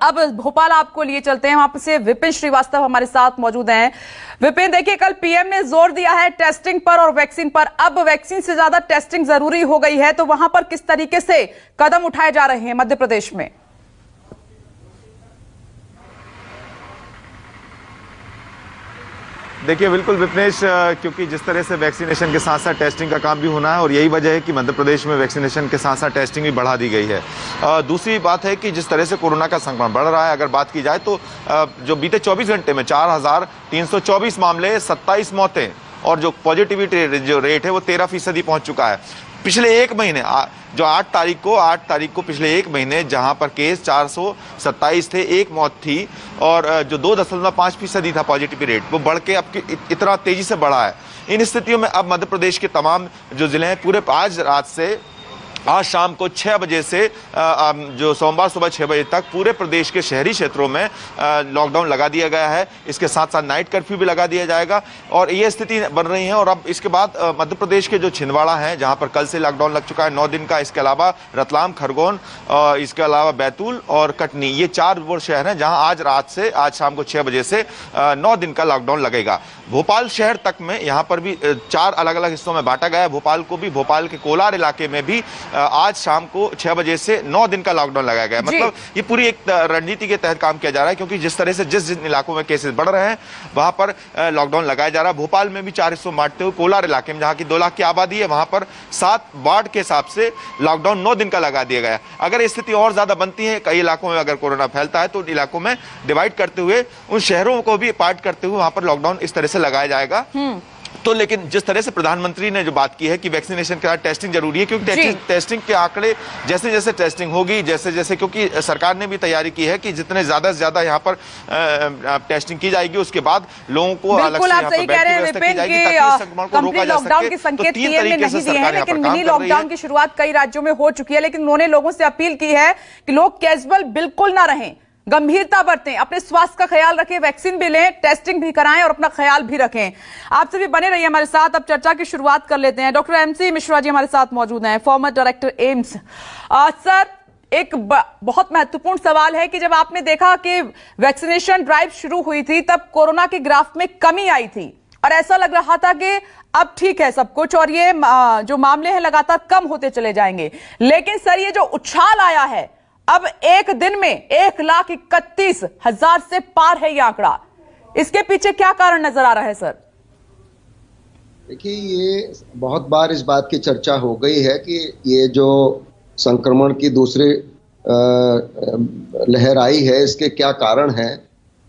अब भोपाल आपको लिए चलते हैं, वहां से विपिन श्रीवास्तव हमारे साथ मौजूद हैं। विपिन, देखिए कल पीएम ने जोर दिया है टेस्टिंग पर और वैक्सीन पर, अब वैक्सीन से ज्यादा टेस्टिंग जरूरी हो गई है, तो वहां पर किस तरीके से कदम उठाए जा रहे हैं मध्य प्रदेश में? देखिए बिल्कुल विपनेश, क्योंकि जिस तरह से वैक्सीनेशन के साथ साथ टेस्टिंग का काम भी होना है और यही वजह है कि मध्य प्रदेश में वैक्सीनेशन के साथ साथ टेस्टिंग भी बढ़ा दी गई है। दूसरी बात है कि जिस तरह से कोरोना का संक्रमण बढ़ रहा है, अगर बात की जाए तो जो बीते 24 घंटे में 4,324 मामले, 27 मौतें और जो पॉजिटिविटी जो रेट है वो 13% पहुंच चुका है। पिछले एक महीने जो 8 तारीख को पिछले एक महीने जहां पर केस 427 थे, एक मौत थी और जो 2.5% था पॉजिटिव रेट, वो बढ़ के अब इतना तेजी से बढ़ा है। इन स्थितियों में अब मध्य प्रदेश के तमाम जो जिले हैं पूरे आज शाम को 6 बजे से जो सोमवार सुबह 6 बजे तक पूरे प्रदेश के शहरी क्षेत्रों में लॉकडाउन लगा दिया गया है। इसके साथ साथ नाइट कर्फ्यू भी लगा दिया जाएगा और ये स्थिति बन रही है। और अब इसके बाद मध्य प्रदेश के जो छिंदवाड़ा है, जहां पर कल से लॉकडाउन लग चुका है 9 दिन का, इसके अलावा रतलाम, खरगोन, इसके अलावा बैतूल और कटनी, ये 4 वो शहर हैं जहां आज शाम को 6 बजे से 9 दिन का लॉकडाउन लगेगा। भोपाल शहर तक में यहाँ पर भी 4 अलग अलग हिस्सों में बांटा गया है। भोपाल के कोलार इलाके में भी आज शाम को 6 बजे से 9 दिन का लॉकडाउन लगाया गया है। मतलब ये पूरी एक रणनीति के तहत काम किया जा रहा है, क्योंकि जिस तरह से जिस इलाकों में केसेस बढ़ रहे हैं वहां पर लॉकडाउन लगाया जा रहा है। भोपाल में भी 4 हिस्सों में बांटते हुए कोलार इलाके में, जहां की 2 लाख की आबादी है, वहां पर 7 वार्ड के हिसाब से लॉकडाउन 9 दिन का लगा दिया गया। अगर स्थिति और ज्यादा बनती है, कई इलाकों में अगर कोरोना फैलता है, तो उन इलाकों में डिवाइड करते हुए, उन शहरों को भी पार्ट करते हुए वहां पर लॉकडाउन इस तरह से लगाया जाएगा। तो लेकिन जिस तरह से प्रधानमंत्री ने जो बात की है कि वैक्सीनेशन के साथ टेस्टिंग जरूरी है, क्योंकि टेस्टिंग के आंकड़े जैसे जैसे टेस्टिंग होगी, जैसे जैसे, क्योंकि सरकार ने भी तैयारी की है कि जितने ज्यादा से ज्यादा यहाँ पर टेस्टिंग की जाएगी, उसके बाद लोगों को अलग से यहाँ पर बेड की व्यवस्था की जाएगी ताकि संक्रमण को रोका जा सके। के संकेत पीएम ने नहीं दिए हैं, लेकिन मिनी लॉकडाउन की शुरुआत कई राज्यों में हो चुकी है, लेकिन उन्होंने लोगों से अपील की है कि लोग कैजुअल बिल्कुल ना रहें, गंभीरता बरतें, अपने स्वास्थ्य का ख्याल रखें, वैक्सीन भी लें, टेस्टिंग भी कराएं और अपना ख्याल भी रखें। आप सभी बने रहिए हमारे साथ। अब चर्चा की शुरुआत कर लेते हैं। डॉक्टर एमसी मिश्रा जी हमारे साथ मौजूद हैं, फॉर्मर डायरेक्टर एम्स। सर, एक बहुत महत्वपूर्ण सवाल है कि जब आपने देखा कि वैक्सीनेशन ड्राइव शुरू हुई थी, तब कोरोना के ग्राफ में कमी आई थी और ऐसा लग रहा था कि अब ठीक है सब कुछ और ये जो मामले हैं लगातार कम होते चले जाएंगे। लेकिन सर, ये जो उछाल आया है, अब एक दिन में 1,31,000 से पार है ये आंकड़ा, इसके पीछे क्या कारण नजर आ रहा है सर? देखिए, ये बहुत बार इस बात की चर्चा हो गई है कि ये जो संक्रमण की दूसरी लहर आई है, इसके क्या कारण हैं।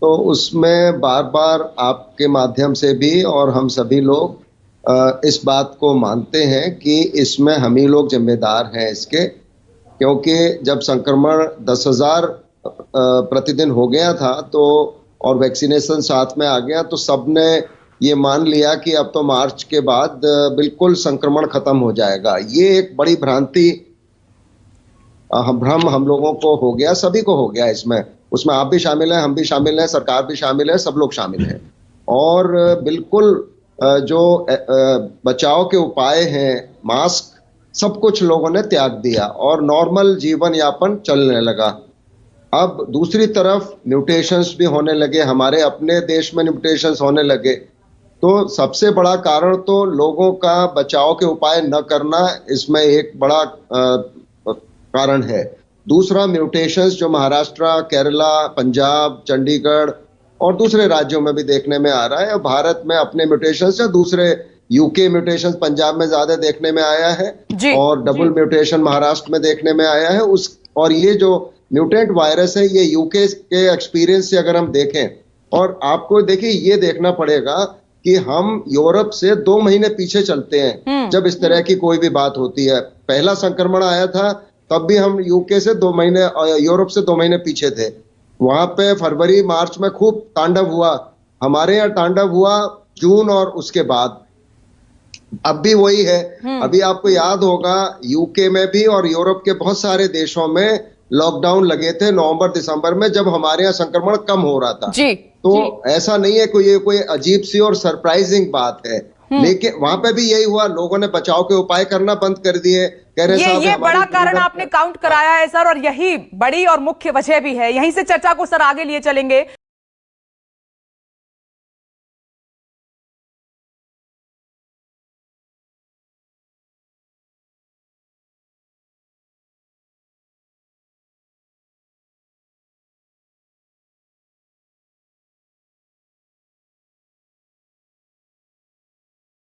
तो उसमें बार बार आपके माध्यम से भी और हम सभी लोग इस बात को मानते हैं कि इसमें हम ही लोग जिम्मेदार हैं इसके, क्योंकि जब संक्रमण 10,000 प्रतिदिन हो गया था तो और वैक्सीनेशन साथ में आ गया, तो सबने ये मान लिया कि अब तो मार्च के बाद बिल्कुल संक्रमण खत्म हो जाएगा। ये एक बड़ी भ्रांति, भ्रम हम लोगों को हो गया, सभी को हो गया। उसमें आप भी शामिल हैं, हम भी शामिल हैं, सरकार भी शामिल है, सब लोग शामिल हैं। और बिल्कुल जो बचाव के उपाय हैं, मास्क, सब कुछ लोगों ने त्याग दिया और नॉर्मल जीवन यापन चलने लगा। अब दूसरी तरफ म्यूटेशंस भी होने लगे, हमारे अपने देश में म्यूटेशंस होने लगे। तो सबसे बड़ा कारण तो लोगों का बचाव के उपाय न करना, इसमें एक बड़ा कारण है। दूसरा, म्यूटेशंस जो महाराष्ट्र, केरला, पंजाब, चंडीगढ़ और दूसरे राज्यों में भी देखने में आ रहा है। भारत में अपने म्यूटेशंस या दूसरे यूके म्यूटेशन पंजाब में ज्यादा देखने में आया है और डबल म्यूटेशन महाराष्ट्र में देखने में आया है। और ये जो म्यूटेंट वायरस है, ये यूके के एक्सपीरियंस से अगर हम देखें, और आपको देखिए ये देखना पड़ेगा कि हम यूरोप से 2 महीने पीछे चलते हैं जब इस तरह की कोई भी बात होती है। पहला संक्रमण आया था तब भी हम यूके से 2 महीने, यूरोप से 2 महीने पीछे थे। वहां पे फरवरी मार्च में खूब तांडव हुआ, हमारे यहाँ तांडव हुआ जून और उसके बाद। अब भी वही है। अभी आपको याद होगा यूके में भी और यूरोप के बहुत सारे देशों में लॉकडाउन लगे थे नवंबर दिसंबर में, जब हमारे यहाँ संक्रमण कम हो रहा था। तो ऐसा नहीं है कोई अजीब सी और सरप्राइजिंग बात है। लेकिन वहां पे भी यही हुआ, लोगों ने बचाव के उपाय करना बंद कर दिए, कह रहे साहब ये बड़ा कारण freedom- आपने काउंट कराया है सर, और यही बड़ी और मुख्य वजह भी है। यहीं से चर्चा को सर आगे लिए चलेंगे।